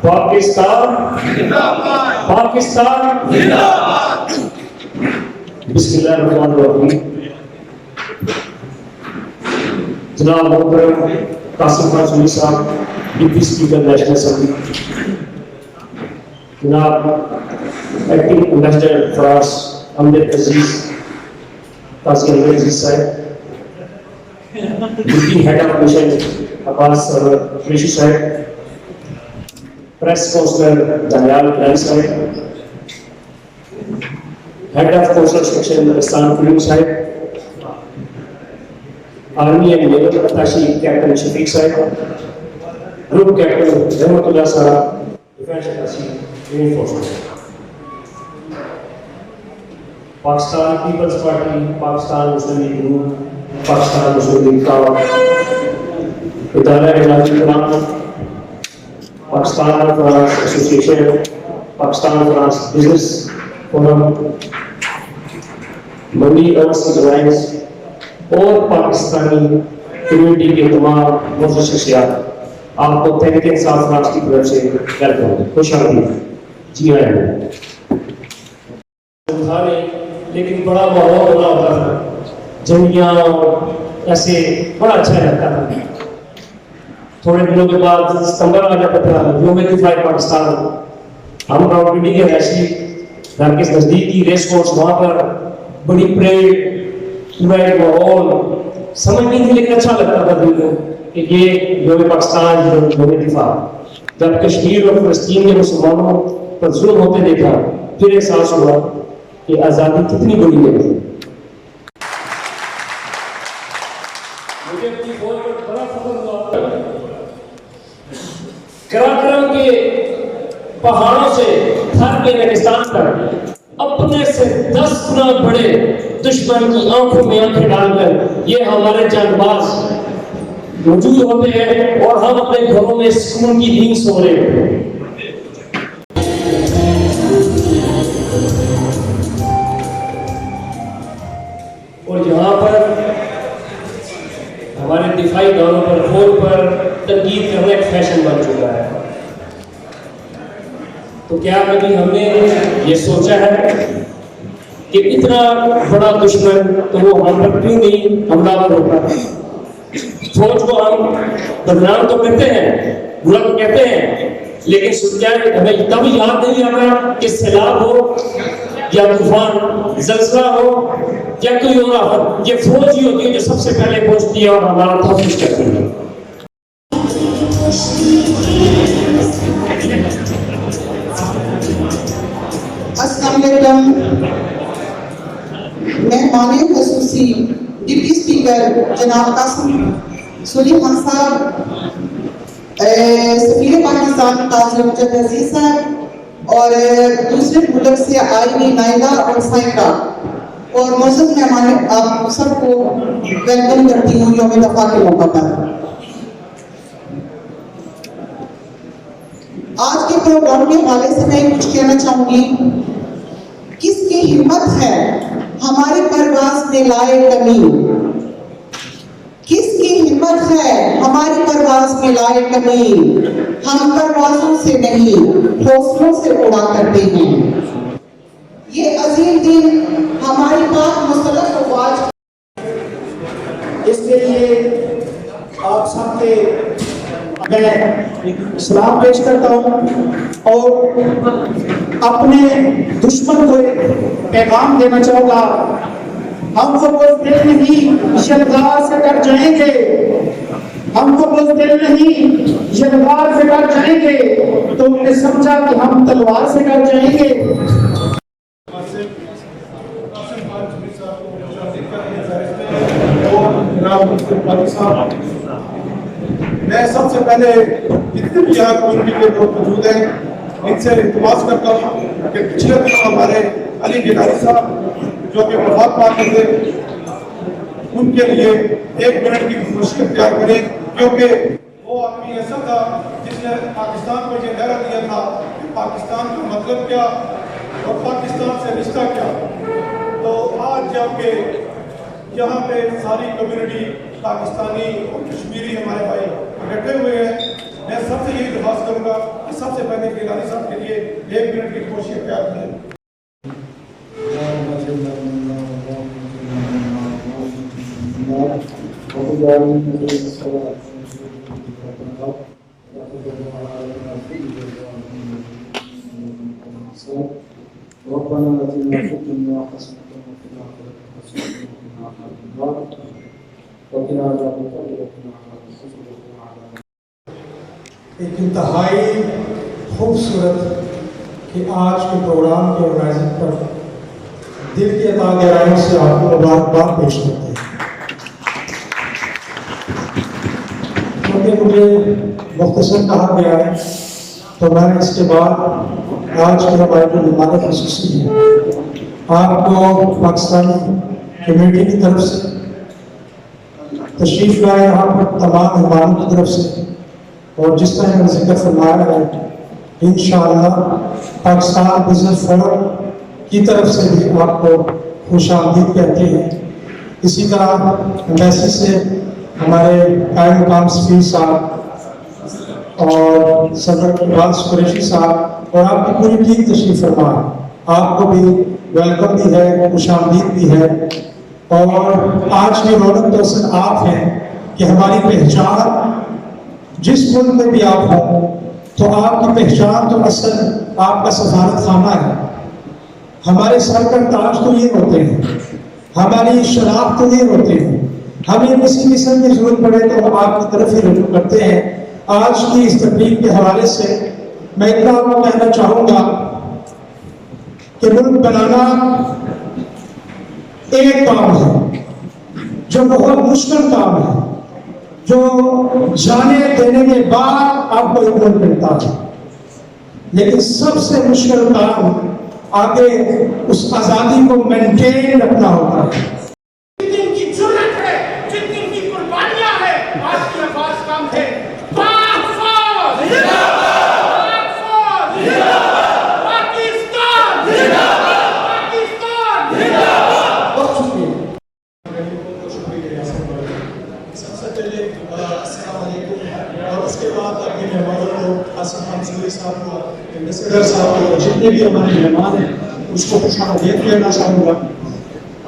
पाकिस्तान पाकिस्तान बिस्मिल्लाहिर्रहमानिर्रहीम। जनाब मोहतरम Qasim Khan Sunni sahab, deputy speaker national assembly, जनाब acting ambassador France Amjad Aziz Qasim Aziz sahab, deputy head of mission Abbas Qureshi sahab, press counsellor Daniyal Ibrahim sahab, head of counsellor section Islam Karim sahab, army and naval attache captain Shafiq sahab, group captain Rehmatullah sahab, defence attache unit force, Pakistan Peoples Party, Pakistan Muslim League group, Pakistan Muslim League का इदारा Ilahi Karam, Pakistan France association, Pakistan France business forum, मंडी अर्थ alliance और Pakistani community के तमाम मुख्य शख्सियात आपको Tehreek Insaf France की तरफ से वेलकम, खुश आमदीद। जी आए लेकिन बड़ा माहौल बना होता था, जंगियाँ ऐसे बड़ा अच्छा रहता था। थोड़े दिनों के बाद सितंबर आ जाता था, जो में दिफाई पाकिस्तान, हम रावलपिंडी के रैशी घर के नजदीक की रेस कोर्स, वहाँ पर बड़ी परेड, पूरा एक माहौल समझ नहीं थी, लेकिन अच्छा लगता था दिल को कि ये जो पाकिस्तान जो में दिफा। जब कश्मीर और फलस्तीन के मुसलमानों पर जुल्म होते देखा, फिर एहसास हुआ कि आज़ादी कितनी बड़ी है। मुझे अपनी फौज पर बड़ा फख्र हुआ। कराकरम के पहाड़ों से थर के रेगिस्तान तक अपने से 10 गुना बड़े दुश्मन की आंखों में आंखें डालकर ये हमारे जानबाज मौजूद होते हैं और हम अपने घरों में सुकून की नींद सो रहे हैं। और यहाँ पर हमारे दिफाई गानों पर, फौज पर तनकीद करना एक फैशन बन चुका है। तो क्या कभी हमने ये सोचा है कि इतना बड़ा दुश्मन तो वो हम पर क्यों नहीं हमलावर होता? फौज को हम बदनाम तो करते हैं, बुरा तो कहते हैं, लेकिन क्या हमें तब याद नहीं आता कि सैलाब हो या तूफान, जलजला हो या कोई और आफत, ये फौज ही होती है जो सबसे पहले पहुंचती है और हमारा तहफ़्फ़ुज़ करती है। अस्सलाम वालेकुम। मेहमाने ख़ुसूसी डिप्टी स्पीकर जनाब कासिम सुनी खान साहब, सफीर पाकिस्तान काजी अमजद अजीज साहब और दूसरे मुल्क से आई हुई नायला और साइका और मौजूद मेहमान, आप सबको वेलकम करती हूँ यौम दफा के मौका पर। आज के प्रोग्राम के हवाले से मैं कुछ कहना चाहूंगी। किसकी हिम्मत है हमारी परवाज़ में लाए कमी, किसकी हिम्मत है हमारी परवाज़ में लाए कमी, हम परवाज़ों से नहीं हौसलों से उड़ा करते हैं। ये अजीम दिन हमारी पाक मुसल्लत को वाज, इसके लिए आप सबके मैं सलाम पेश करता हूँ और अपने दुश्मन को पैगाम देना चाहूँगा। हम वो दिन ही शर्दार से कर जाएंगे हमको बुज़दिल नहीं ये वार से कर जाएंगे, तुमने समझा कि हम तलवार से कर जाएंगे। मैं सबसे पहले जितने भी यहाँ कम्युनिटी के लोग मौजूद हैं इनसे इल्तिमास करता हूँ कि पिछले दिनों हमारे अली गिलानी साहब जो कि वफात पाते थे उनके लिए 1 मिनट की खामोशी इख्तियार करें, क्योंकि वो आदमी ऐसा था जिसने पाकिस्तान को ये नारा दिया था कि पाकिस्तान का मतलब क्या और पाकिस्तान से रिश्ता क्या। तो आज जबकि यहाँ पे सारी कम्युनिटी पाकिस्तानी और कश्मीरी हमारे भाई इकट्ठे हुए हैं, मैं सबसे यही दरख्वास्त करूँगा कि सबसे पहले गिलानी साहब के लिए 1 मिनट की खामोशी इख्तियार करें। एक इंतहाई खूबसूरत कि आज के प्रोग्राम के ऑर्गेनाइजिंग पर दिल की अता गहराइयों से आपको मुबारकबाद पेश करते हैं, क्योंकि मुझे मुख्तसर कहा गया है तो मैंने इसके बाद आज के हमारे जो मेहमान खसूसी है आपको पाकिस्तानी कम्युनिटी की तरफ से तशरीफ लाए यहाँ पर तमाम मेहमानों की तरफ से, और जिस तरह मैंने जिक्र फरमाया है इंशाअल्लाह पाकिस्तान बिजनेस फोरम की तरफ से भी आपको खुशामदीद कहते हैं। इसी तरह एम्बेसी से हमारे कायम मकाम सफीर साहब और सदर इकबाल कुरैशी साहब और आपकी पूरी टीम तशरीफ फरमा, आपको भी वेलकम भी है, खुशामदीद भी है। और आज की रौनक तो असल आप हैं कि हमारी पहचान जिस मुल्क में भी आप हो तो आपकी पहचान तो असल आपका सफारत खाना है। हमारे सर पर ताज तो ये होते हैं, हमारी शराब तो ये होते हैं, हमें किसी किस्म की जरूरत पड़े तो हम आपकी तरफ ही रुजू करते हैं। आज की इस तकरीब के हवाले से मैं इतना आपको कहना चाहूँगा कि मुल्क बनाना एक काम है जो बहुत मुश्किल काम है, जो जाने देने के बाद आपको एक मुल्क मिलता है, लेकिन सबसे मुश्किल काम आगे उस आजादी को मेंटेन रखना होता है। जिनकी जुर्रत है, जिनकी कुर्बानियां है, आज के पास काम है। जितने भी हमारे मेहमान हैं उसको खुशामदीद कहना चाहूँगा।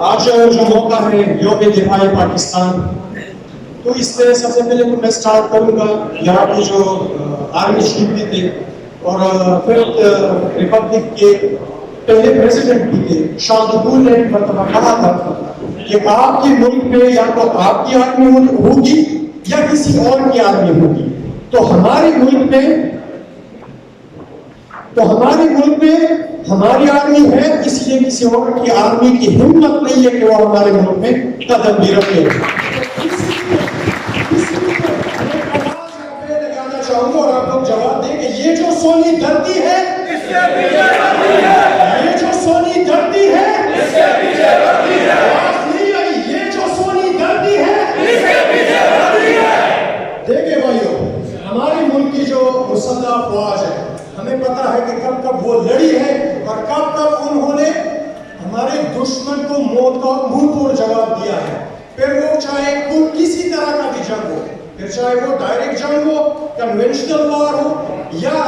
आज जो मौका है यौम दिफाए पाकिस्तान, तो इससे सबसे पहले तो मैं स्टार्ट करूँगा यहाँ के जो आर्मी चीफ भी थे और फिफ्थ रिपब्लिक के पहले प्रेसिडेंट भी थे, शाहजहां ने एक मरतबा कहा था कि आपके मुल्क में या तो आपकी आर्मी होगी या किसी और की आर्मी होगी। तो हमारे मुल्क में हमारी आर्मी है, इसलिए किसी और की आर्मी की हिम्मत नहीं है कि वो हमारे मुल्क में कदम भी रखे। लगाना चाहूंगा और आप लोग जवाब दें कि ये जो सोनी धरती है, ये जो सोनी धरती है, ये जो सोनी धरती है, देखिए भाइयों, हमारे मुल्क की जो मुसल्लह अफवाज है, हमें पता है कि कब कब वो लड़ी है और कब कब उन्होंने हमारे दुश्मन को मौत का मुंह तोड़ जवाब दिया है। फिर वो चाहे वो किसी तरह का भी जंग हो, फिर चाहे वो डायरेक्ट जंग हो, कन्वेंशनल वार हो या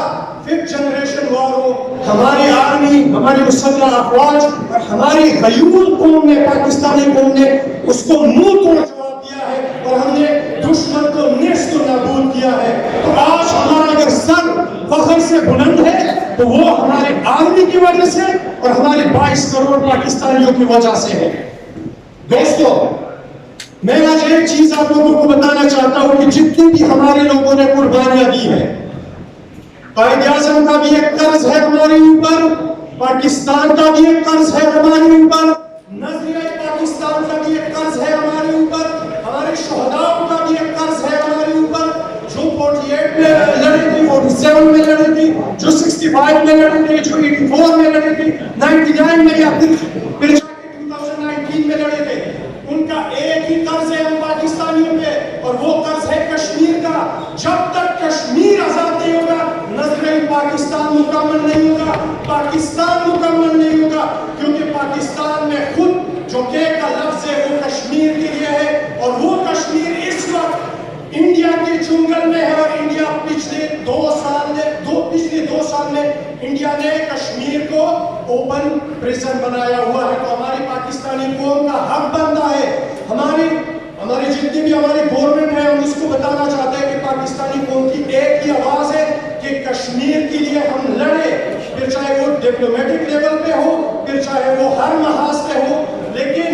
फिफ्थ जनरेशन वार हो, हमारी आर्मी, हमारी मुसल्लह अफवाज और हमारी गयूर कौम ने, पाकिस्तानी कौम ने उसको मुंह तोड़ जवाब दिया है और हमने दुश्मन को नेस्त नाबूद किया है। तो आज हमारा अगर सर फख्र से बुलंद है तो वो हमारे आर्मी की वजह से और हमारे 22 करोड़ पाकिस्तानियों की वजह से है। दोस्तों, मैं आज एक चीज आप लोगों को बताना चाहता हूं कि जितनी भी हमारे लोगों ने कुर्बानियां दी है, कायदे आज़म का भी एक कर्ज है हमारे ऊपर, पाकिस्तान का भी एक कर्ज है हमारे ऊपर, नजरिया पाकिस्तान का भी एक कर्ज है हमारे ऊपर, हमारे शोहदाओं का भी एक कर्ज है हमारे ऊपर, जो 48 में लड़ी थी, 47 में लड़ी थी, जो 65 में लड़ी थी, जो 84 में लड़ी थी, 99 में या फिर 2019 में लड़े थे। उनका एक ही कर्ज है हम पाकिस्तानियों पे, और वो कर्ज है कश्मीर का। जब तक कश्मीर आजाद नहीं होगा, नजरिया पाकिस्तान मुकम्मल नहीं होगा, पाकिस्तान मुकम्मल नहीं होगा, क्योंकि पाकिस्तान में खुद जो के का लफ्ज है वो कश्मीर के लिए है, और वो कश्मीर इस वक्त इंडिया के चुंगल में है। और इंडिया पिछले 2 साल में इंडिया ने कश्मीर को ओपन प्रिजन बनाया हुआ है। तो हमारी पाकिस्तानी कौम का हक बनता है, हमारी जितनी भी हमारी गवर्नमेंट है, हम उसको बताना चाहते हैं कि पाकिस्तानी कौम की एक ही आवाज है कि कश्मीर के लिए हम लड़े, फिर चाहे वो डिप्लोमेटिक लेवल पे हो, फिर चाहे वो हर महाज पे हो। लेकिन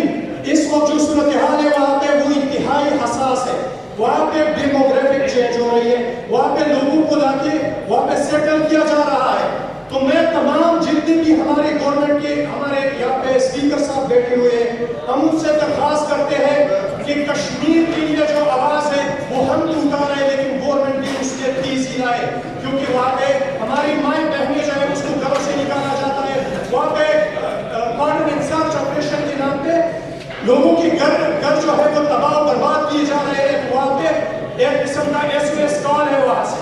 इस वक्त जो सूरत हाल है वहां पे वो इंतहाई हसास है। वहां पे डेमोग्राफिक चेंज हो रही है, वहां पे लोगों को लाके वहां पे सेटल किया जा रहा है। तो मैं तमाम जितने भी हमारे गवर्नमेंट के हमारे यहाँ पे स्पीकर साहब बैठे हुए हैं, हम उनसे दरख्वास्त करते हैं कि कश्मीर के लिए जो आवाज है वो हम तो उठा रहे हैं, लेकिन गवर्नमेंट भी उसके तेजी लाए, क्योंकि वहाँ पे हमारी माएँ बहनें जो है उसको घरों से निकाला जाता है। वहाँ पे कॉर्डन इंसाफ ऑपरेशन के नाम पे लोगों की घर जो है वो तबाह बर्बाद किए जा रहे हैं। वहाँ पे एक किस्म का SOS कॉल है वहाँ से।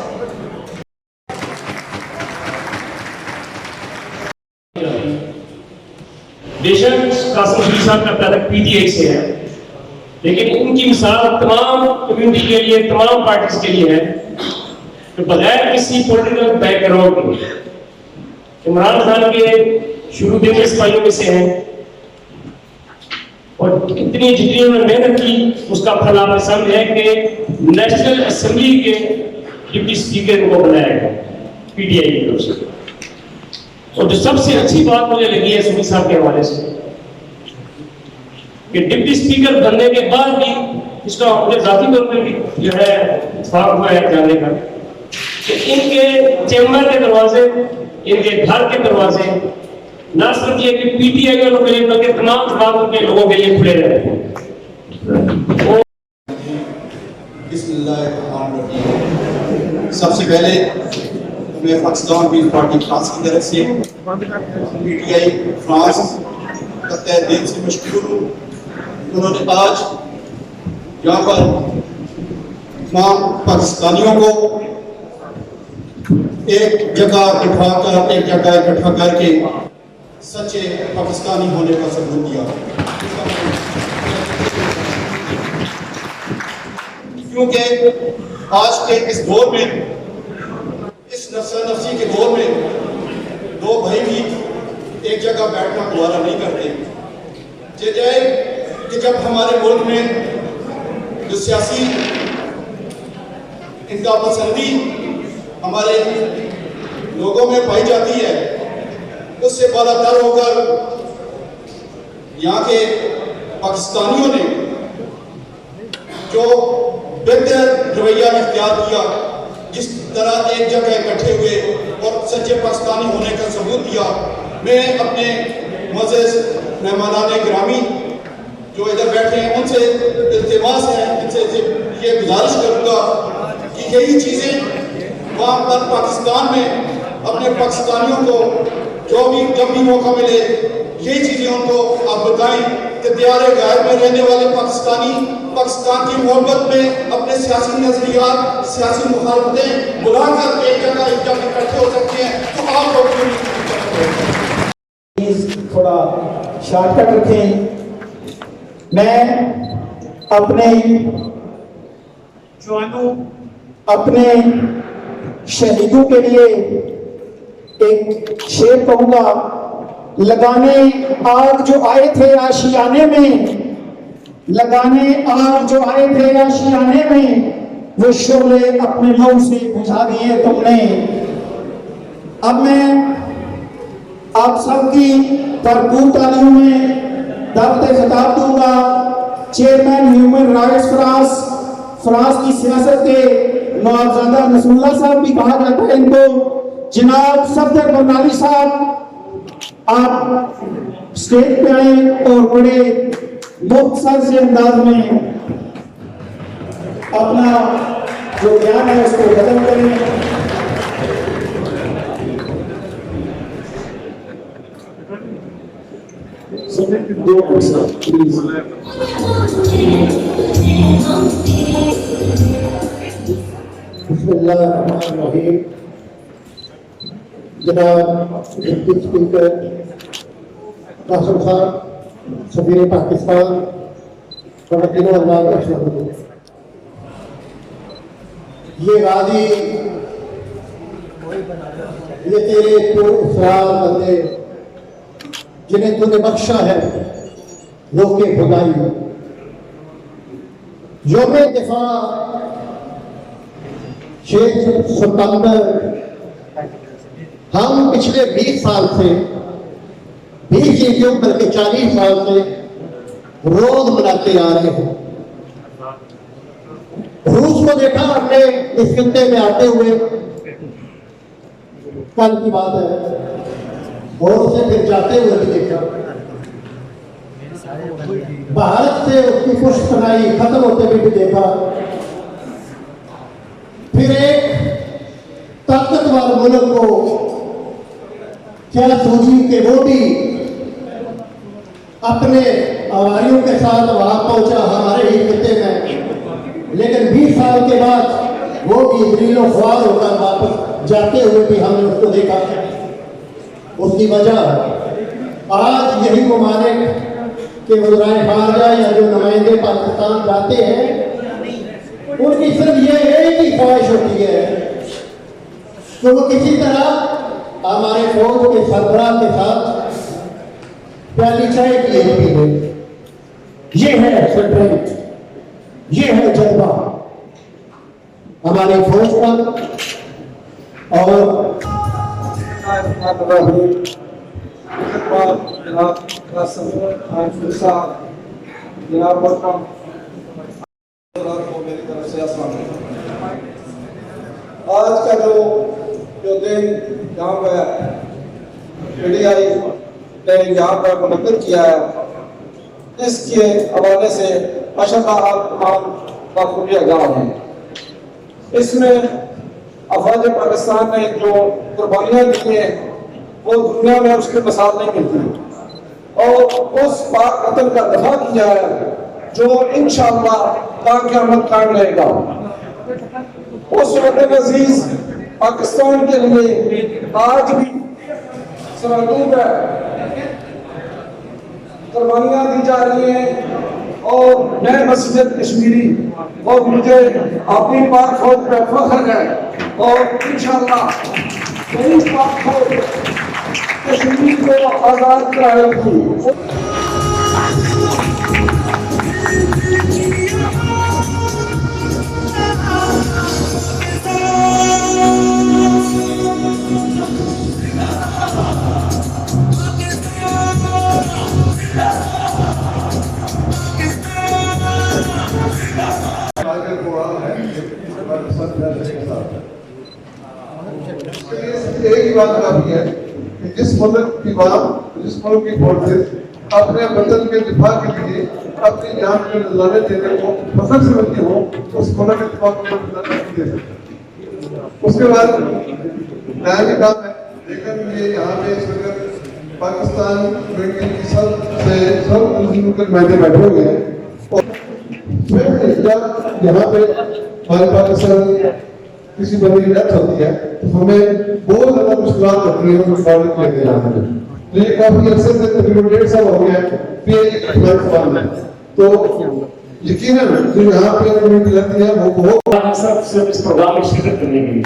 बेशक कासिम शरीफ साहब का ताल्लुक PTI से है, लेकिन इनकी मिसाल तमाम कम्युनिटी के लिए, तमाम पार्टीज के लिए है तो बगैर किसी पॉलिटिकल बैकग्राउंड के इमरान खान के शुरू दिन सिपाहियों में से हैं, और कितनी जितनी उन्होंने मेहनत की उसका फल आपके सामने है कि नेशनल असेंबली के डिप्टी स्पीकर को बनाया गया PTI की तरफ से। और जो सबसे अच्छी बात मुझे लगी है सुनील साहब के हवाले से कि डिप्टी स्पीकर बनने के बाद भी इसका मुझे जाती तौर पर भी जो है इत्तेफाक हुआ है जानने का कि इनके चैम्बर के दरवाजे, इनके घर के दरवाजे ना सिर्फ ये कि PTI वालों के लिए बल्कि तमाम जमातों के लोगों के लिए खुले रहते हैं। सबसे पहले मैं पाकिस्तान पीपल्स पार्टी फ्रांस की तरफ से PTI फ्रांस का तहे दिल से मशकूर हूँ। उन्होंने आज यहाँ पर तमाम पाकिस्तानियों को एक जगह बिठाकर, एक जगह इकट्ठा करके सच्चे पाकिस्तानी होने का सबूत दिया। क्योंकि आज के इस दौर में, इस नफसी के दौर में दो भाई भी एक जगह बैठना दोबारा नहीं करते। जाए कि जब हमारे मुल्क में जो सियासी इनका पसंदी हमारे लोगों में पाई जाती है, उससे बालातर होकर यहाँ के पाकिस्तानियों ने जो बेहतर रवैया इख्तियार किया, जिस तरह एक जगह इकट्ठे हुए और सच्चे पाकिस्तानी होने का सबूत दिया, मैं अपने मुअज़्ज़ज़ मेहमानान गिरामी जो इधर बैठे हैं उनसे इल्तिमास है, इनसे ये गुजारिश करूँगा कि यही चीज़ें वहाँ पर पाकिस्तान में अपने पाकिस्तानियों को जब भी मौका मिले यही चीज़ें उनको आप बताएं कि दियारे गायब में रहने वाले पाकिस्तानी पाकिस्तान की मोहब्बत में अपने सियासी नजरियात, सियासी मुखालफतें बुलाकर एक जगह इकट्ठे हो सकते हैं। तो आप लोग थोड़ा शॉर्टकट रखें। मैं अपने जवानों, अपने शहीदों के लिए एक शेर कहूंगा। लगाने आग जो आए थे आशियाने में, लगाने आग जो आए थे आशियाने में, वो शोले अपने मुंह से बुझा दिए तुमने। अब मैं आप सबकी भरपूर तालियों में दावत खिताब दूंगा चेयरमैन ह्यूमन राइट्स फ्रांस की सियासत के नवाबजादा नसरुल्लाह साहब भी कहा जाता है इनको। जनाब सफदर बरनाली साहब, आप स्टेज पे आए और बड़े मुख्तसर से अंदाज में अपना जो ज्ञान है उसको खत्म करें। प्लीज बिस्मिल्लाहिर्रहमानिर्रहीम। जनाब डिप्टी स्पीकर कासिम साहब, सफीर पाकिस्तान, ख़वातीन और हज़रात, ये गाजी, ये तेरे पुरअसरार बंदे जिन्हें तूने बख्शा है रोके खुदाई। यौम दिफा 6 सितंबर हम पिछले 20 साल से 20 ही क्यों बल्कि 40 साल से रोज मनाते आ रहे हैं। रूस को देखा हमने इस खित्ते में आते हुए, कल की बात है, और उसे फिर जाते हुए भी देखा। भारत से उसकी खुशपनाही खत्म होते हुए भी देखा। फिर एक ताकतवर मुल्क को क्या सूझी कि वो भी अपने आवारियों के साथ वहां पहुंचा हमारे ही खित्ते में, लेकिन 20 साल के बाद वो भी ज़लीलो ख्वार होकर वापस जाते हुए भी हमने उसको देखा। उसकी वजह आज यही ममालिक के वज़राए ख़ारिजा या जो नुमाइंदे पाकिस्तान जाते हैं, उनकी सिर्फ ये एक ही ख्वाहिश होती है कि वो किसी तरह हमारे फौज के सरबराह के साथ प्याली चाय की एक पी ले। ये है स्ट्रेंथ, ये है जज्बा हमारी फौज का। और आज का जो दिन यहाँ पर मीडिया ने यहाँ पर मुनक्किद किया है, इसके हवाले से माशाअल्लाह आप तमाम बाखूबी आगाह हैं। इसमें अफवाज पाकिस्तान ने जो कुर्बानियाँ दी हैं वो दुनिया में उसकी मिसाल नहीं मिलती, और उस पाक वतन का दफा किया है जो इंशाअल्लाह क़यामत कायम रहेगा। उस वतन अजीज पाकिस्तान के लिए आज भी सरहदूं है, कुर्बानियाँ दी जा रही हैं। और मैं मस्जिद कश्मीरी और मुझे अपनी पाक फौज पर फख्र है, और इंशाअल्लाह मेरी पाक फौज कश्मीर को आज़ाद कराएगी। एक ही बात काफी है कि जिस मुल्क की बात, जिस मुल्क की फोर्सेस अपने वतन के दिफा के लिए अपनी जान को नजराने देने को फख्र समझती हो, उस मुल्क के दिफा को नहीं दे सकते। उसके बाद नया भी काम है, लेकिन ये यहाँ पे इस वक्त पाकिस्तान की सब मुल्क मैंने बैठे हुए हैं, और फिर जब यहाँ पे हमारे पाकिस्तान किसी बंदे की डेथ होती है तो हमें बहुत ज्यादा मुश्किल होती है उनको फॉरवर्ड लेके जाने में। तो ये काफी अरसे से तकरीबन 1.5 साल हो गया कि एक फ्लाइट सवाल है। तो यकीनन जो यहाँ पे कम्युनिटी रहती है वो बहुत सिर्फ इस प्रोग्राम में शिरकत करने के लिए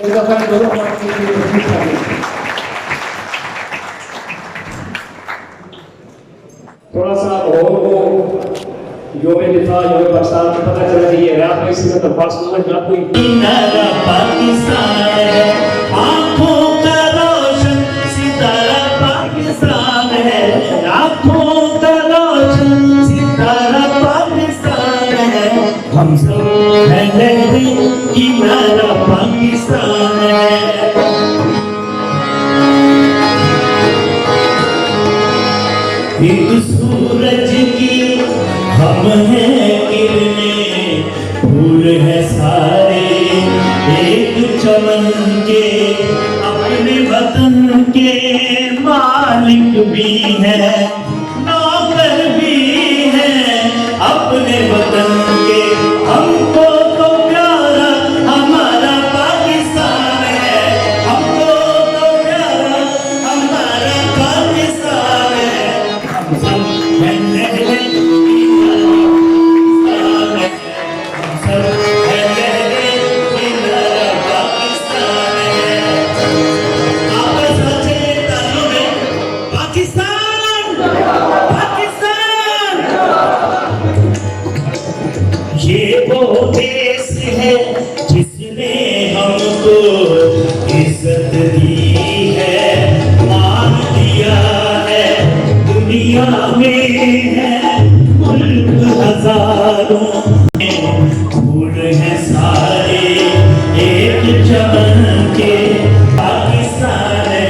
एक दफा थोड़ा सा और योम दिफा योम पाकिस्तान को पता चला कि ये रात में इसी में पाकिस्तान में कोई पाकिस्तान है, आंखों का रोशन सितारा पाकिस्तान है, आंखों का रोशन सितारा पाकिस्तान एक सूरज की हम हैं किरणें, फूल है सारे एक चमन के, अपने वतन के मालिक भी है, नौकर भी है अपने वतन के। हमको तो प्यारा हमारा पाकिस्तान है, हमको तो प्यारा हमारा पाकिस्तान है। हम सब कहते हैं कि पाकिस्तान है, हम सब कहते हैं कि मेरा पाकिस्तान है। आपस में तालियों में पाकिस्तान, पाकिस्तान। ये वो देश है जिसने हमको इज्जत दी है, मान दिया है दुनिया में है मुल्क हजारों, फूल है सारे एक चमन के। पाकिस्तान है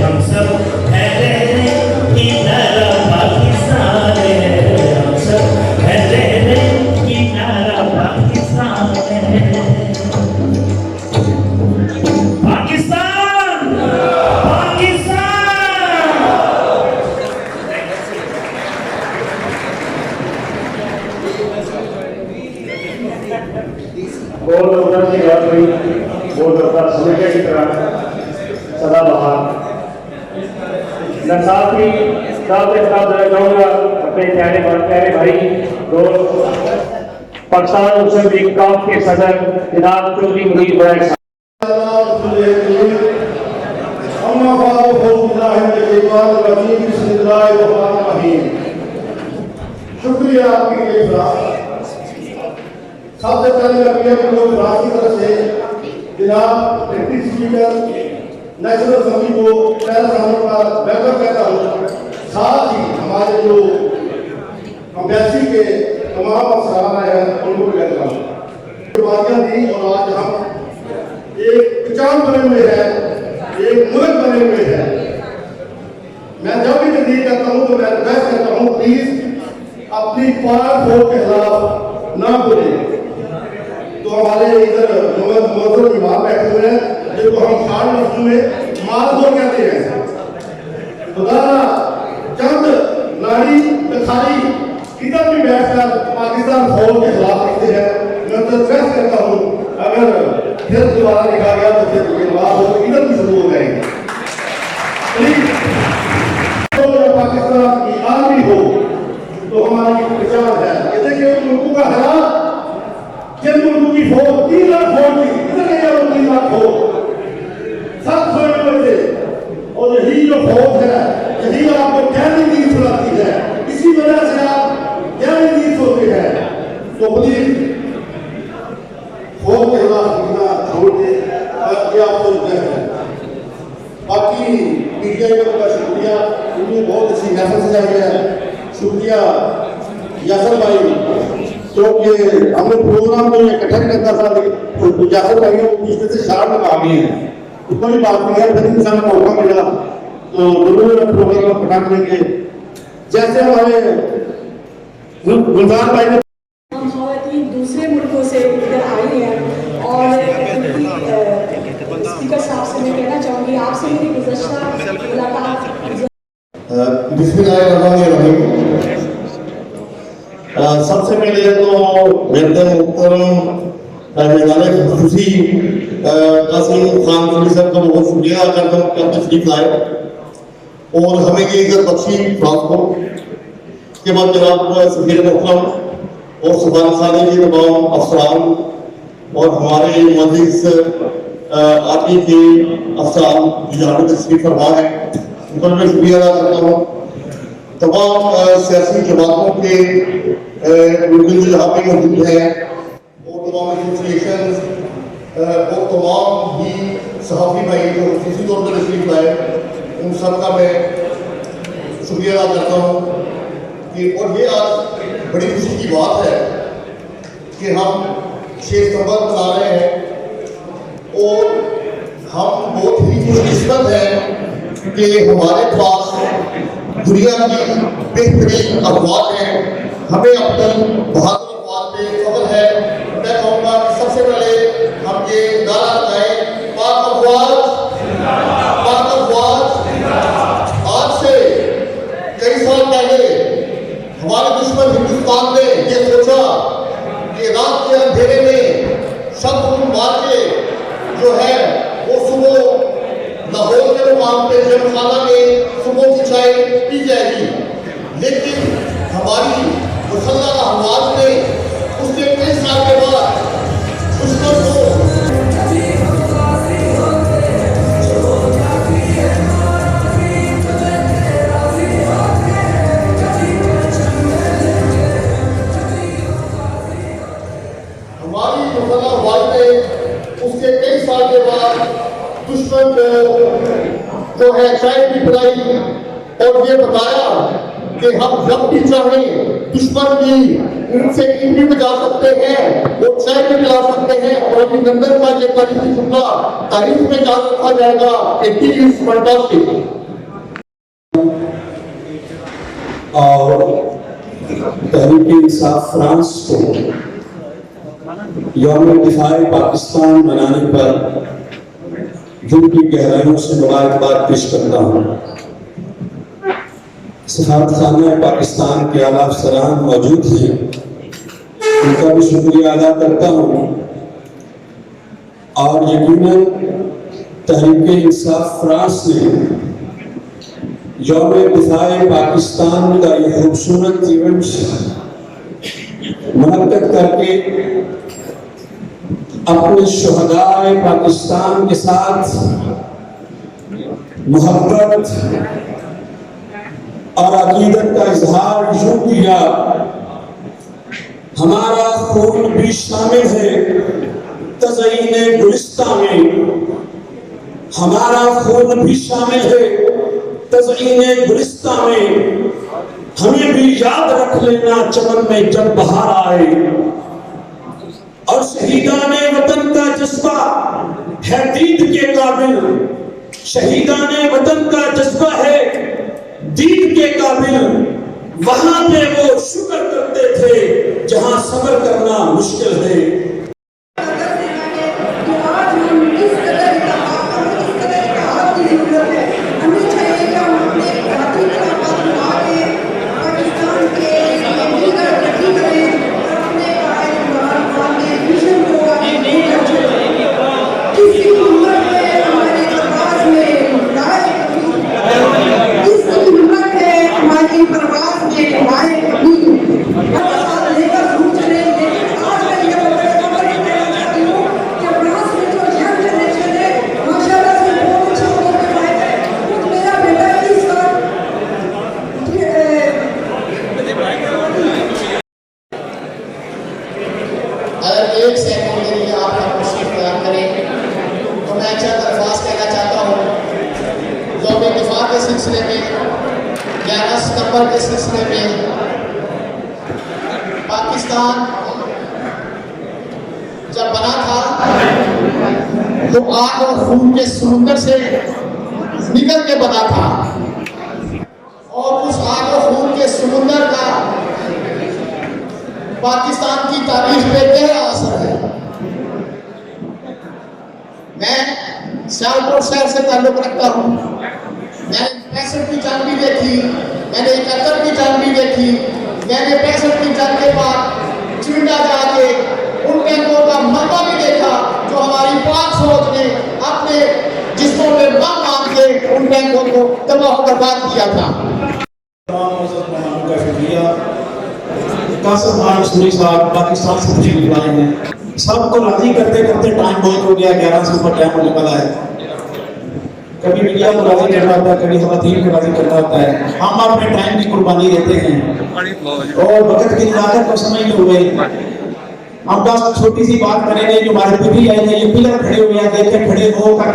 हम सब कहते हैं कि मेरा पाकिस्तान है, हम सब कहते हैं कि मेरा पाकिस्तान है। पाकिस्तान, पाकिस्तान। गोल लोकतंत्र की बात हुई, गोल लोकतंत्र हमेशा की तरह सदाबहार। मैं साथ ही साथ देना चाहूँगा अपने प्यारे भाई दोस्त पाकिस्तान मुस्लिम लीग काफ के सदर जनाब चौधरी मुनीर भाई। शुक्रिया आपकी सबसे पहले मैं की तरफ से जनाब डिप्टी स्पीकर नेशनल असेंबली को पहला सामने का वेलकम कहता हूँ। साथ ही हमारे जो अम्बेसी के तमाम अफसरान आए हैं उनको भी कहता हूँ। वादियाँ दी और आज हम एक किसान बने हुए हैं, एक मुल्क बने हुए हैं। मैं जब भी तकरीर करता हूँ तो मैं रिक्वेस्ट करता हूँ प्लीज अपनी पाक वोट के खिलाफ ना बोले। तो हमारे इधर मोहम्मद इमाम बैठे हुए हैं जिनको हम खान लफ्जों में मालदो कहते हैं। खुदारा चंद नारी दिखाई इधर भी बैठकर पाकिस्तान फौज के खिलाफ लिखते हैं। मैं तो रिक्वेस्ट करता हूँ अगर फिर दोबारा लिखा गया तो फिर ये बात हो इधर भी शुरू हो जाएंगे। प्लीज पाकिस्तान की आर्मी हो तो हमारी पहचान है। ये देखिए मुल्कों का हालात, जिन मुल्कों की फौज 3 लाख फौज थी, कितने 3 लाख फौज सब सोए हुए थे। और यही जो फौज है यही आपको गहरी नींद सुलाती है, इसी वजह से आप गहरी नींद सोते हैं। तो प्लीज फौज के खिलाफ लिखना छोड़ दे, ये आपको रिक्वेस्ट है। बाकी मीडिया का शुक्रिया, उन्होंने बहुत अच्छी महफिल सजाई है। शुक्रिया यासर भाई, क्योंकि हमने प्रोग्राम को इकट्ठा नहीं करता था, लेकिन यासर भाई को बीच में से शार्ट में आ गए हैं। कोई बात नहीं है, फिर इंसान को मौका मिला तो जरूर प्रोग्राम को पटा लेंगे। जैसे हमारे गुलजार भाई ने हम खवातीन दूसरे मुल्कों से इधर आई हैं और स्पीकर साहब से मैं कहना चाहूँगी आपसे मेरी गुज़श्ता मुलाकात। बिस्मिल्लाहिर्रहमानिर्रहीम। सबसे पहले तो मेहमान खुशी कासिम खान खली साहब का बहुत शुक्रिया अदा करता हूँ कि आप तशरीफ लाए और हमें ये इज्जत बख्शी फ्रांस को। के बाद जनाब सफीर मोहतरम और सुबान खाने के तमाम अफसरान और हमारे मजलिस आदमी के अफसरान यहाँ पे तशरीफ फरमा है, उनका मैं शुक्रिया अदा करता हूँ। तमाम सियासी जमातों के लोग यहाँ पे मौजूद हैं और तमाम एसोसिएशन और तमाम ही सहाफ़ी भाई जो किसी तौर पर तशरीफ लाए, उन सब का मैं शुक्रिया अदा करता हूँ कि और ये आज बड़ी खुशी की बात है कि हम 6 सितंबर मना रहे हैं और हम बहुत ही खुशकिस्मत हैं कि हमारे पास दुनिया की बेहतरीन अफवाज हैं। हमें अपनी बहादुर अफवाज पे फख्र है। मैं कहूँगा कि सबसे पहले हम ये नारा लगाएं, पाक अफवाज, पाक अफवाज। आज से कई साल पहले हमारे दुश्मन हिंदुस्तान ने ये सोचा कि रात के अंधेरे में शब मार के जो है वो सुबह लाहौर के मुकाम पे जमखाना में सुबह की चाय पी जाएगी, लेकिन हमारी मुसल्लह अफवाज ने उसके कई साल के बाद दुश्मन को उसके कई साल के बाद दुश्मन को जो है चाय भी पिलाई और ये बताया कि हम जब भी चाहें दुश्मन की उनसे ईंट भी बजा सकते हैं, वो चाय भी पिला सकते हैं और अभिनंदन का ये तारीफी जुमला तारीफ में याद रखा जाएगा कि टी इज फैंटास्टिक। और तहरीक-ए-इंसाफ फ्रांस को यौम-ए-दिफाए पाकिस्तान मनाने पर दिल की गहराइयों से मुबारकबाद पेश करता हूँ। सफारतखाना पाकिस्तान के आला अफसरान मौजूद हैं, उनका भी शुक्रिया अदा करता हूँ और यकीनन तहरीक-ए-इंसाफ फ्रांस ने यौम-ए-दिफाए पाकिस्तान का ये खूबसूरत इवेंट मुनक्कद करके अपने शुहदाए पाकिस्तान के साथ मोहब्बत और अकीदत का इजहार यूं किया, हमारा खून भी शामिल है तज़यीन गुलिस्तां में, हमारा खून भी शामिल है तज़यीन गुलिस्तां में, हमें भी याद रख लेना चमन में जब बहार आए। और शहीदाने वतन का जज्बा है दीद के काबिल, शहीदाने वतन का जज्बा है दीद के काबिल, वहां पे वो शुक्र करते थे जहां सब्र करना मुश्किल है। एक सेकंड के लिए आप तशरीफ बयान करें तो मैं चंद अल्फाज कहना चाहता हूँ। यौम-ए-दिफा के सिलसिले में 11 सितंबर के सिलसिले में पाकिस्तान जब बना था तो आग और खून के समुंदर से निकल के बना था और उस आग और खून के समुंदर का पाकिस्तान की तारीख पे गहरा असर है। मैं सियालकोट शहर से ताल्लुक रखता हूँ। मैंने 65 की जंग भी देखी, मैंने 71 की जंग भी देखी, मैंने 65 की जंग के बाद चिंडा जाके उन टैंकों का मलबा भी देखा जो हमारी पाक फौज ने अपने जिस्मों में बम मार के उन टैंकों को तबाह बर्बाद किया था। कासिम खान सूरी साहब पाकिस्तान से तशरीफ लाए हैं। सबको राजी करते करते टाइम बहुत हो गया, 11 से ऊपर टाइम होने वाला है। कभी मीडिया को राजी करना होता है, कभी खवातीन को राजी करना होता है। हम अपने टाइम की कुर्बानी देते हैं और वक्त की लागत को समझ हो गई। हम बस छोटी सी बात करेंगे, जो हमारे पीढ़ी आई है, ये पिलर खड़े हुए हैं, देखे खड़े हो कर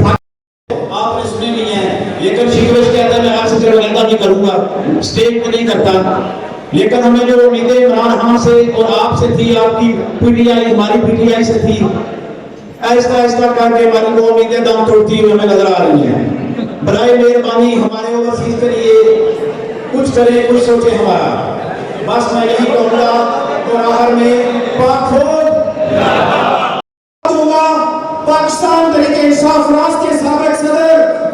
आपने सुने नहीं है, लेकिन शिकवे कहता है मैं आपसे जरूरत नहीं करूंगा, स्टेज पे नहीं करता। लेकिन हमें जो उम्मीदें इमरान खान से और आपसे थी, आपकी पीटीआई हमारी पीटीआई से थी, ऐसा ऐसा करके हमारी वो उम्मीदें दम तोड़ती हुई हमें नजर आ रही हैं। बराए मेहरबानी हमारे ओवरसीज के लिए कुछ कुछ करे कुछ सोचे हमारा। बस मैं यही कहूँगा और आखिर में पाक फौज दूंगा। पाकिस्तान तरीके इंसाफ फ्रांस के साबिक सदर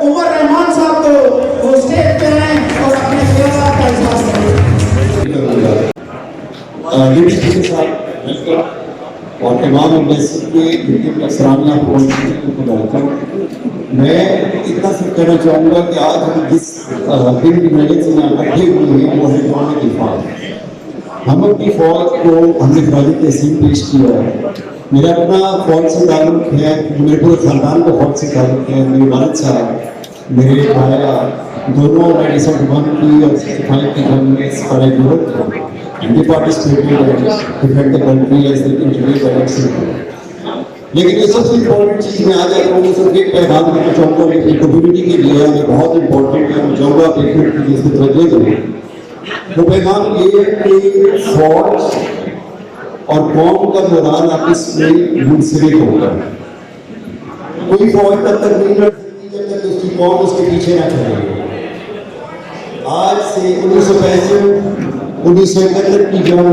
उमर रहमान साहब को वो स्टेज पे हैं और अपने ख्यालात का इजहार करें। और तमाम मस्जिद के सलामिया मैं इतना सब कहना चाहूँगा कि आज हम जिस दिन की मेहनत से यहाँ इकट्ठे हुए हैं वो है कौम की फौज। हम अपनी फौज को हमने फौजी तहसील पेश किया है। मेरा अपना फौज से ताल्लुक है, मेरे पूरे खानदान का फौज से ताल्लुक है। मेरे वालिद साहब मेरे भाया दोनों 97 की और 65 की जंग में सारे यूरोप थे। They participated and defend the country as they introduced the election. लेकिन ये सबसे इम्पोर्टेंट चीज़ मैं आज आप लोगों से एक पैगाम देना चाहूँगा मेरी कम्युनिटी के लिए, ये बहुत इम्पोर्टेंट है। मैं चाहूँगा आप एक मिनट इसमें तवज्जो दें। वो पैगाम ये है कि फौज और कौम का दौरान आपस में मुंसलिक होगा। कोई फौज तब तक नहीं लड़ सकती जब तक उसकी कौम उसके पीछे ना चले। आज से 1965 1971 की जंग,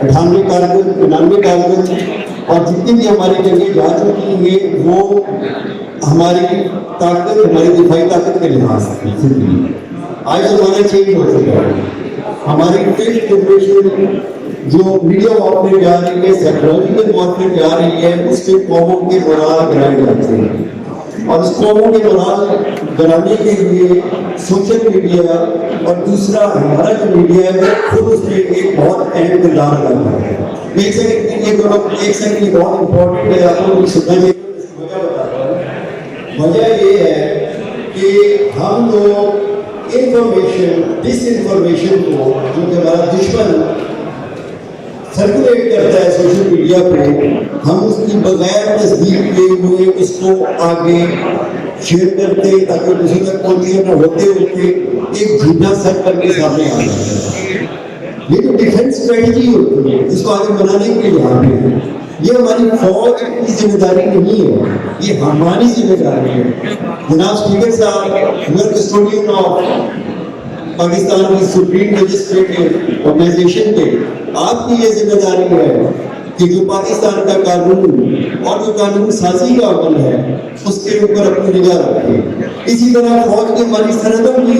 98 कारगिल, 99 कारगिल और जितनी भी हमारी जंगें जा चुकी हैं वो हमारी ताकत, हमारी दिफाई ताकत के लिहाज से आज ज़माना चेंज हो चुका है। हमारी फिफ्थ जनरेशन जो मीडिया वॉरफेयर जा रही है, साइकोलॉजिकल वॉरफेयर जा रही है, उसके कौमों के मोराल गिराए जाते हैं और उस कौमों के मोराल गिराने के लिए सोशल मीडिया और दूसरा हमारा जो मीडिया है वो खुद उसमें एक बहुत अहम किरदार अदा कर रहा है। एक सेकंड ये बहुत इम्पोर्टेंट है, आप लोग सुनना चाहिए। वजह बताता हूँ। वजह ये है कि हम लोग इंफॉर्मेशन डिसइंफॉर्मेशन को जो कि हमारा दुश्मन सर्कुलेट करता है सोशल मीडिया पे, हम उसकी बगैर तस्दीक किए हुए उसको आगे शेयर करते ताकि दूसरे तक पहुंचे न होते होते एक झूठा सच करके सामने आ जाता है। ये तो डिफेंस स्ट्रेटजी होती है, इसको आगे बनाने के लिए यहाँ पे ये हमारी फौज की जिम्मेदारी नहीं है, ये हमारी जिम्मेदारी है। जनाब स्पीकर साहब, कस्टोडियन ऑफ पाकिस्तान की सुप्रीम लेजिस्लेटिव ऑर्गेनाइजेशन के आपकी ये जिम्मेदारी है कि जो पाकिस्तान का कानून और जो कानून साजी का अमल है उसके ऊपर अपनी निगाह रखें। इसी तरह फौज की हमारी सरहदों की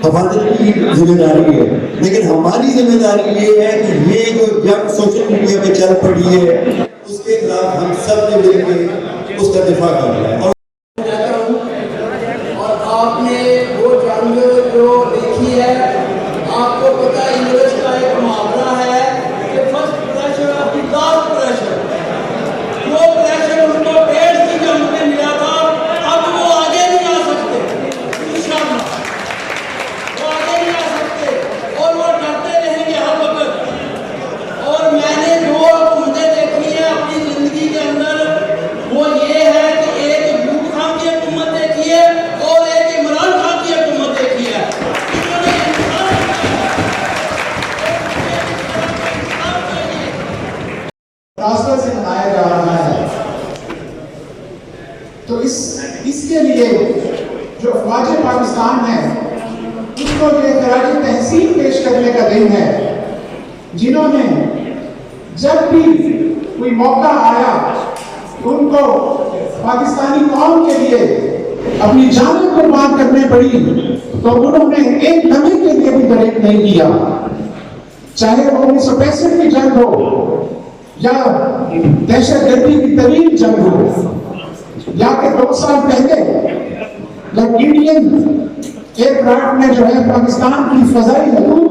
हिफाजत की जिम्मेदारी है, लेकिन हमारी जिम्मेदारी ये है कि ये जो जंग सोशल मीडिया पे चल पड़ी है उसके खिलाफ हम सब ने मिलकर उसका दिफा करना है। और आपने वो जंग जो देखी है, आपको पता है इंग्लिश का एक मुहावरा है कि first pressure of the last pressure. वो प्रेशर उनको डेढ़ की जंग में मिला था, अब वो आगे नहीं आ सकते, इंशाअल्लाह वो आगे नहीं आ सकते और वो डरते रहेंगे हर वक्त। और मैंने जो हुकूमतें देखी है अपनी जिंदगी के अंदर वो ये है कि एक अयूब खान की हुकूमत देखी है और एक इमरान खान की हुकूमत देखी है। रास्ते से मनाया जा रहा है, तो इसके लिए जो ख्वाजा पाकिस्तान है उसको ये खराज तहसीन पेश करने का दिन है, जिन्होंने जब भी कोई मौका आया उनको पाकिस्तानी कौम के लिए अपनी जान कुर्बान करनी पड़ी, तो उन्होंने एक लम्हे के लिए भी दरेक नहीं किया। चाहे वो 1965 की जंग हो या दहशतगर्दी की तरीन जंग हो, या कि 2 साल पहले इंडियन एयरक्राफ्ट ने जो है पाकिस्तान की फजाई हदूद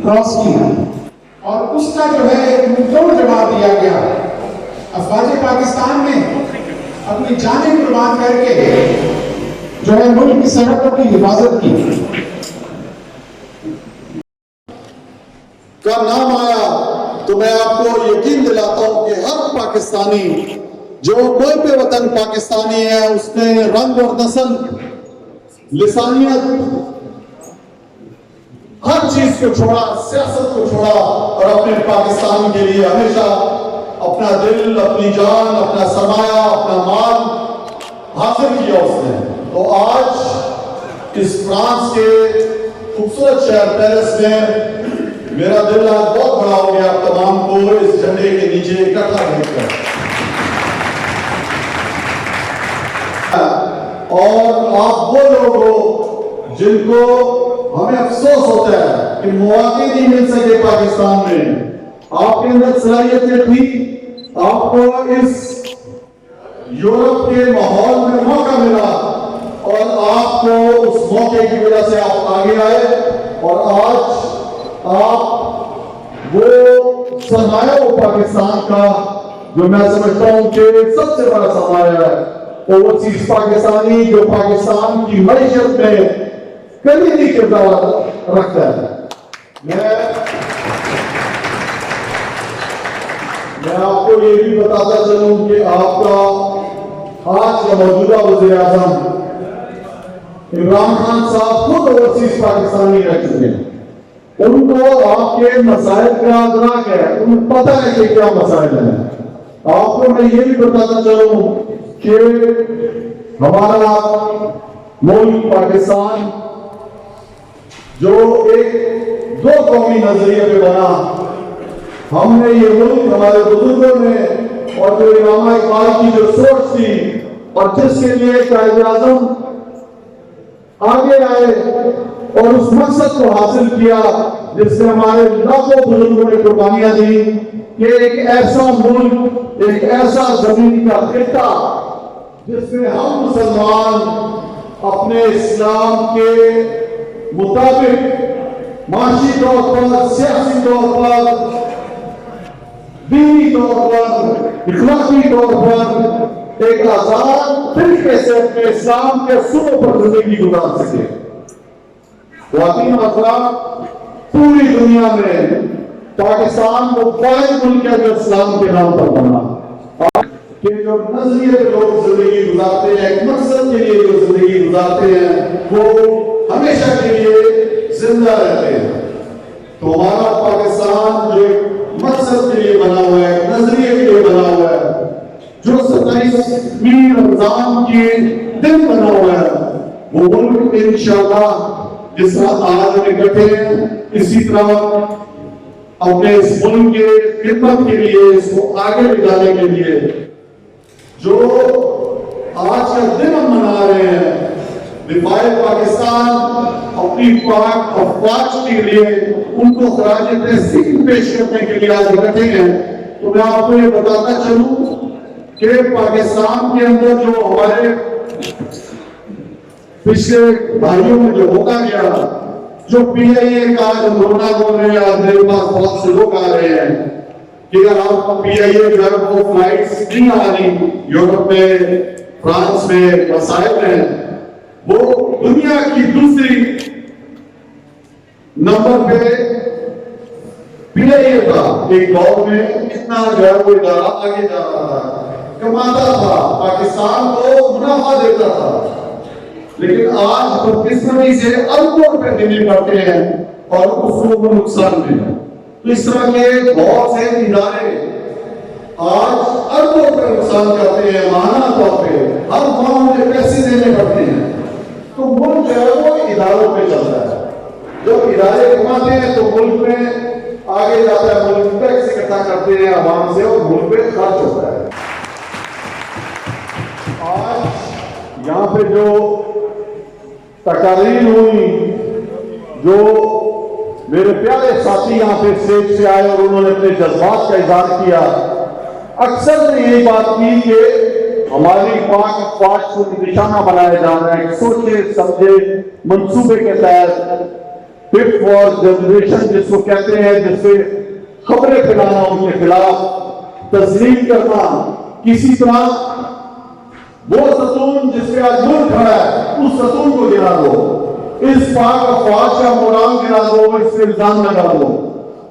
क्रॉस की और उसका जो है मुंहतोड़ जवाब दिया गया। अफवाज पाकिस्तान ने अपनी जानें कुर्बान करके जो है मुल्क की सरहदों की हिफाजत की। का नाम आया तो मैं आपको यकीन दिलाता हूं कि हर पाकिस्तानी जो कोई पे वतन पाकिस्तानी है उसने रंग और नस्ल, लिसानियत, हर चीज को छोड़ा, सियासत को छोड़ा और अपने पाकिस्तान के लिए हमेशा अपना दिल, अपनी जान, अपना सरमाया, अपना माल हासिल किया उसने। तो आज इस फ्रांस के खूबसूरत शहर पेरिस में मेरा दिल आज बहुत बड़ा हो गया आप तमाम को इस झंडे के नीचे इकट्ठा देखकर। और आप वो लोग हो जिनको हमें अफसोस होता है कि मौके नहीं मिल सके पाकिस्तान में। आपके अंदर सलाहियतें थी, आपको इस यूरोप के माहौल में मौका मिला और आपको उस मौके की वजह से आप आगे आए और आज आप वो सरमाया हो पाकिस्तान का जो मैं समझता हूं कि सबसे बड़ा सरमाया है ओवरसीज पाकिस्तानी जो पाकिस्तान की मईशत में कलीदी किरदार रखता है। मैं आपको ये भी बताता चलूं कि आपका आज का मौजूदा वज़ीर आज़म इमरान खान साहब खुद ओवरसीज पाकिस्तानी रह चुके हैं। उनको आपके मसाइल का अदराक है, उनको पता है कि क्या मसाइल हैं। आपको मैं ये भी बताता चलूं कि हमारा मुल्क पाकिस्तान जो एक दो कौमी नजरिए पे बना, हमने ये मुल्क हमारे बुजुर्गों ने और जो इमाम इकबाल की जो सोच थी और जिसके लिए कायदे आज़म आगे आए और उस मकसद को हासिल किया जिससे हमारे लाखों बुजुर्गों ने कुर्बानियां दी कि एक ऐसा मुल्क, एक ऐसा जमीन का खिता जिसमें हम मुसलमान अपने इस्लाम के मुताबिक माशी तौर पर, सियासी तौर पर, दीनी तौर पर, इखलाकी तौर पर एक आजाद तरीके से अपने इस्लाम के असूलों पर जिंदगी गुजार सके। वाकई मसला पूरी दुनिया में पाकिस्तान वो वाहिद मुल्क है जो इस्लाम के नाम पर बना कि जो नजरिए पे लोग जिंदगी गुजारते हैं, एक मकसद के लिए जो जिंदगी गुजारते हैं वो हमेशा के लिए जिंदा रहते हैं। तो हमारा पाकिस्तान जो मकसद के लिए बना हुआ है, नजरिए के लिए बना हुआ है, जो 27वीं रमजान के दिन बना हुआ है, वो मुल्क इंशाअल्लाह जिस तरह आज हम इकट्ठे हैं इसी तरह अपने इस मुल्क के खिदमत के लिए, इसको आगे ले जाने के लिए जो आज का दिन हम मना रहे हैं, दिफाए पाकिस्तान अपनी पाक अफवाज के लिए उनको खराज तहसीन पेश करने के लिए आज इकट्ठे हैं। तो मैं आपको ये बताता चलूं कि पाकिस्तान के अंदर जो हमारे पिछले भाइयों में जो होता गया, जो PIA का जो कोरोना बोल रहे हैं, आज मेरे पास बहुत से लोग आ रहे हैं कि अगर आप PIA जो है वो फ्लाइट्स नहीं आ रही, यूरोप में, फ्रांस में मसाइल हैं, वो दुनिया की दूसरी नंबर पे PIA का एक दौर में कितना जो है वो इदारा आगे जा रहा था, कमाता था, पाकिस्तान को मुनाफा देता था, लेकिन आज बदकिस्मती से अरबों रुपए देने पड़ते हैं और उसको नुकसान में। तो इस तरह के बहुत से इदारे आज अरबों रुपए नुकसान करते हैं, माहाना तौर पे हर माह उन्हें पैसे देने पड़ते हैं। तो मुल्क जो है वो इदारों पे चलता है, जब इदारे कमाते हैं तो मुल्क में आगे जाता है, मुल्क टैक्स इकट्ठा करते हैं आवाम से और मुल्क पे खर्च होता है। आज यहाँ पे जो तकारीर हुई, जो मेरे प्यारे साथी यहाँ पे स्टेज से आए और उन्होंने अपने जज्बात का इजहार किया, अक्सर ने यही बात की कि हमारी पाक अफवाज को निशाना बनाया जा रहा है, सोचे समझे मंसूबे के तहत फिट फॉर जनरेशन जिसको कहते हैं, जिससे खबरें फैलाना, उनके खिलाफ तस्लीम करना, किसी तरह वो सतून जिससे आज मुल्क खड़ा है उस सतून को गिरा दो, इस पाक अफवाज का मुराद गिरा दो, इस पे इल्जाम लगा दो।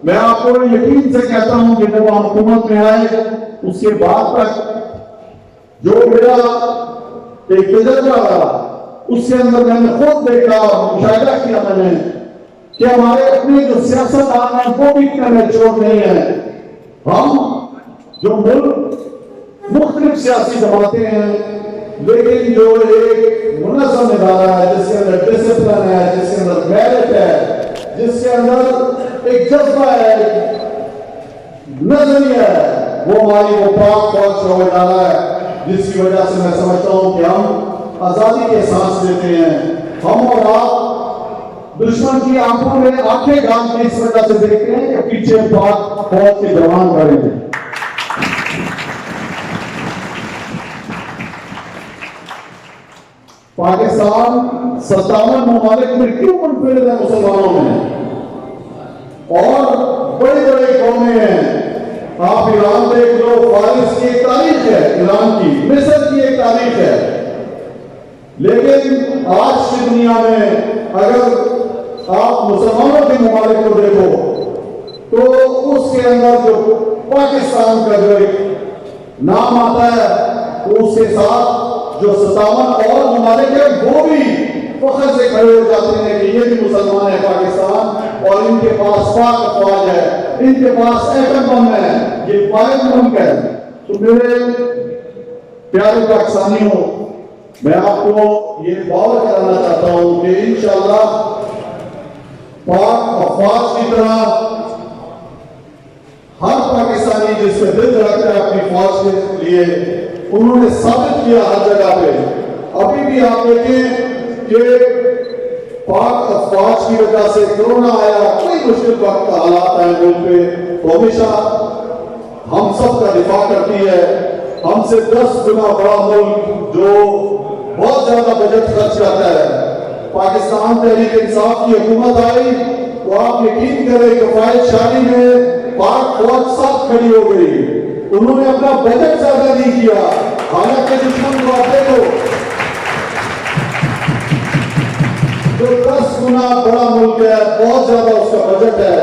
मैं आपको यकीन से कहता हूं कि जब हम हुकूमत में आए उसके बाद तक जो मेरा एक तजर्बा रहा उसके अंदर मैंने खुद देखा, मुशाहिदा किया मैंने कि हमारे अपने जो सियासतदान हैं वो भी इतना मैच्योर नहीं है। हम जो मुल्क मुख्तलिफ सियासी जमातें हैं, लेकिन जो एक मुनज़्ज़म इदारा है जिसके अंदर डिसिप्लिन है, जिसके अंदर मेरिट है, अंदर एक जज्बा है, नजरिया है, वो हमारी वो पाक फौज का वजारा है, जिसकी वजह से मैं समझता हूं कि हम आजादी के सांस लेते हैं। हम और आप दुश्मन की आंखों में आंखें डाल के इस वजह से देखते हैं कि पीछे पाक फौज के जवान खड़े हैं। पाकिस्तान 57 ममालिक में क्यों मुनफरिद है मुसलमानों में, और बड़े बड़े कौमें हैं। आप ईरान देख लो, फारिस की एक तारीख है ईरान की, मिस्र की एक तारीख है, लेकिन आज की दुनिया में अगर आप मुसलमानों के ममालिक को देखो तो उसके अंदर जो पाकिस्तान का जो एक नाम आता है, तो उसके साथ जो 57 और ममालिक है वो भी फख्र से खड़े हो जाते हैं कि ये भी मुसलमान है पाकिस्तान, और इनके पास पाक अफवाज है, इनके पास एटम बम है, ये फायद मुल्क है। तो मेरे प्यारे पाकिस्तानियों, मैं आपको ये बावर कराना चाहता हूं कि इंशाअल्लाह पाक अफवाज की तरह हर पाकिस्तानी जिससे दिल रखता है अपनी फौज के लिए, उन्होंने साबित किया हर जगह पे। अभी भी आप देखें कि पाक अफवाज की वजह से कोरोना आया, कोई मुश्किल वक्त का हालात आए मुल्क पे, तो हमेशा हम सब का दिफा करती है। हमसे 10 गुना बड़ा मुल्क जो बहुत ज्यादा बजट खर्च करता है, पाकिस्तान तहरीक इंसाफ की हुकूमत आई तो आप यकीन करें कि फायद शादी में पाक फौज साथ खड़ी हो गई, उन्होंने अपना बजट ज्यादा नहीं किया। हालांकि दुश्मन को आप देखो जो 10 गुना बड़ा मुल्क है, बहुत ज्यादा उसका बजट है,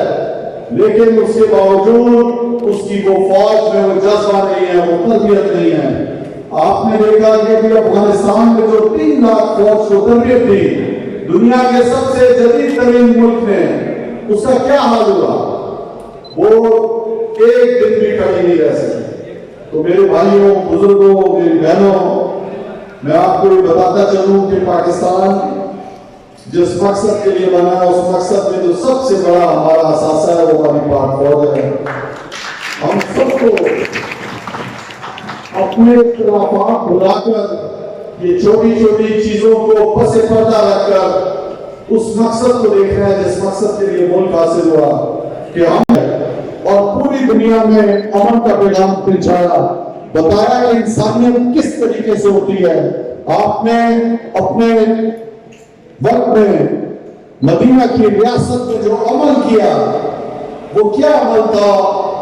लेकिन उसके बावजूद उसकी वो फौज में वो जज्बा नहीं है, वो तरबियत नहीं है। आपने देखा कि अभी अफगानिस्तान में जो 3 लाख फौज को तरबियत दी, दुनिया के सबसे जदीद तरीन मुल्क में, उसका क्या हाल हुआ? वो एक दिन भी खड़ी नहीं रह सकी। तो मेरे भाइयों, बुजुर्गों, मेरी बहनों, मैं आपको ये बताता चलूं कि पाकिस्तान जिस मकसद के लिए बना है, उस मकसद में जो सबसे बड़ा हमारा असासा है वो हमारी पाक फौज है। हम सबको अपने इख्तिलाफात भुलाकर ये छोटी छोटी चीजों को पसे पर्दा रखकर उस मकसद को देखना है जिस मकसद के लिए मुल्क हासिल हुआ, कि हम और पूरी दुनिया में अमन का पैगाम पहुंचाया, बताया कि इंसानियत किस तरीके से होती है। आपने अपने वक्त में मदीना की रियासत में जो अमल किया, वो क्या अमल था?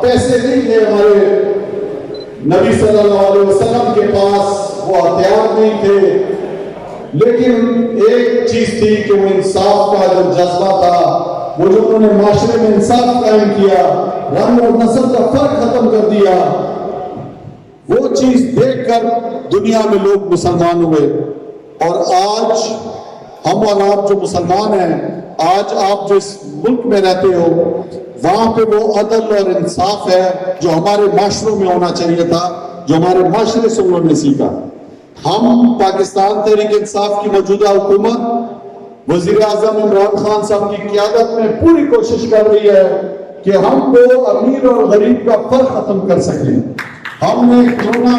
पैसे नहीं थे हमारे नबी सल्लल्लाहु अलैहि वसल्लम के पास, वो हथियार नहीं थे, लेकिन एक चीज थी कि वो इंसाफ का जो जज्बा था, वो जो उन्होंने माशरे में इंसाफ कायम किया, रंग और नस्ल का फर्क खत्म कर दिया, वो चीज देखकर दुनिया में लोग मुसलमान हुए। और आज हम और आप जो मुसलमान हैं, आज आप जो इस मुल्क में रहते हो, वहां पे वो अदल और इंसाफ है जो हमारे माशरों में होना चाहिए था, जो हमारे माशरे से उन्होंने सीखा। हम पाकिस्तान तहरीक इंसाफ की मौजूदा हुकूमत वजीर आजम इमरान खान साहब की क़यादत में पूरी कोशिश कर रही है कि हमको अमीर और गरीब का फर्क खत्म कर सकें। हमने कोरोना,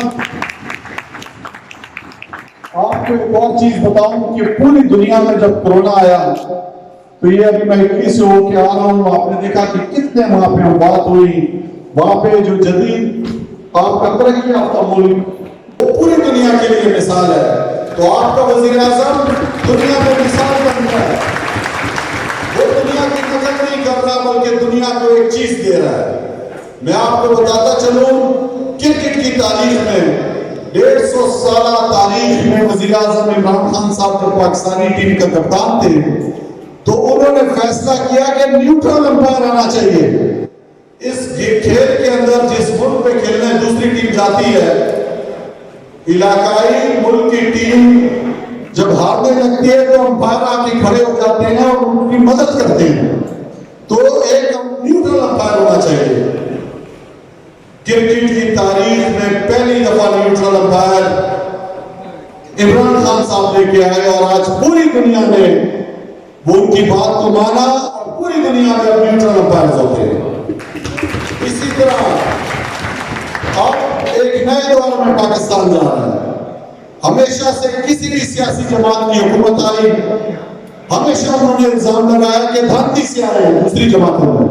आपको एक और चीज बताऊं कि पूरी दुनिया में जब कोरोना आया, तो ये अभी मैं इटली से होकर आ रहा हूं, आपने देखा कि कितने वहां पे हम बात हुई, वहां पे जो जदीद आपका तरक्की याफ्ता मुल्क, वो पूरी दुनिया के लिए मिसाल है। तो आपका वजीर आजम दुनिया में मिसाल बन रहा है, वो दुनिया की नकल नहीं कर रहा, बल्कि दुनिया को एक चीज दे रहा है। मैं आपको बताता चलूं, क्रिकेट की तारीख में 150 साल तारीख में वजीर आजम इमरान खान साहब जब पाकिस्तानी टीम का कप्तान थे, तो उन्होंने फैसला किया कि न्यूट्रल अंपायर आना चाहिए। इस खेल के अंदर जिस मुल्क पे खेलने दूसरी टीम जाती है, इलाकाई मुल्क की टीम जब हारने लगती है तो अंपायर आके खड़े हो जाते हैं और उनकी मदद करते हैं। तो एक न्यूट्रल अंपायर होना चाहिए। क्रिकेट की तारीख में पहली दफा न्यूट्रल अंपायर इमरान खान साहब लेके आए, और आज पूरी दुनिया में वो उनकी बात को माना और पूरी दुनिया में न्यूट्रल अंपायर होते हैं। इसी तरह अब एक नए दौर में पाकिस्तान जा रहा है। हमेशा से किसी भी सियासी जमात की हुकूमत आई, हमेशा उन्होंने इल्जाम लगाया कि धांधली से आए दूसरी जमातों में।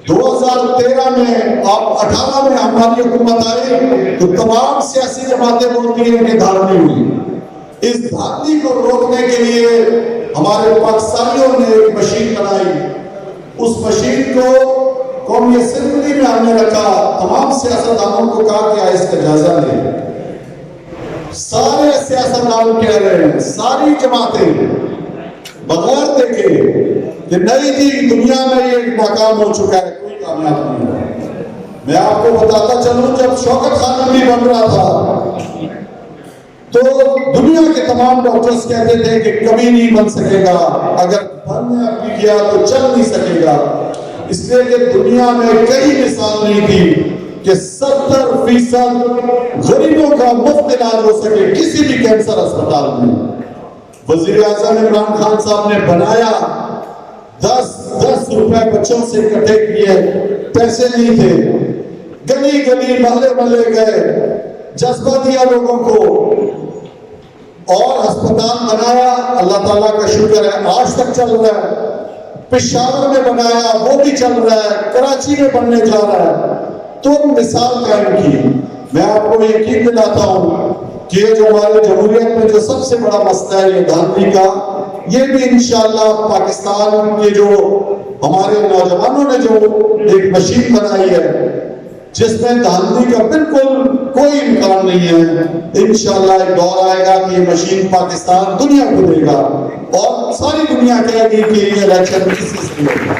2013 में अब 18 में हमारी हुकूमत आई तो तमाम सियासी जमातें बोलती हैं कि धांधली हुई। इस धांधली को रोकने के लिए हमारे पाकिस्तानियों ने एक मशीन बनाई। उस मशीन को कौमी असेंबली में हमने रखा, तमाम सियासतदानों को कहा कि इसका जायजा लें। सारे सियासतदान कह रहे हैं, सारी जमातें बगैर देखे कि नई दी दुनिया में ये नाकाम हो चुका है, कोई कामयाब नहीं है। मैं आपको बताता चलूं, जब शौकत खान भी बन रहा था तो दुनिया के तमाम डॉक्टर्स कहते थे कि कभी नहीं बन सकेगा, अगर बनने भी किया तो चल नहीं सकेगा। इसलिए कि दुनिया में कई मिसाल नहीं थी कि 70% गरीबों का मुफ्त इलाज हो सके किसी भी कैंसर अस्पताल में। वजीर आजम इमरान खान साहब ने बनाया, 10 रुपए बच्चों से इकट्ठे किए, पैसे नहीं थे, गली गली महल्ले महल्ले गए, जज्बा दिया लोगों को और अस्पताल बनाया। अल्लाह ताला का शुक्र है आज तक चल रहा है। पेशावर में बनाया, वो भी चल रहा है, कराची में बनने जा रहा है। तो मिसाल कायम की। मैं आपको यकीन दिलाता हूं कि ये जो हमारे जमहूरियत में जो सबसे बड़ा मसला है ये धांधली का, ये भी इंशाअल्लाह पाकिस्तान के जो हमारे नौजवानों ने जो एक मशीन बनाई है जिसमें धांधली का बिल्कुल कोई इम्कान नहीं है, इंशाअल्लाह एक दौर आएगा कि ये मशीन पाकिस्तान दुनिया को देगा और सारी दुनिया कहेगी कि ये इलेक्शन किससे होगा।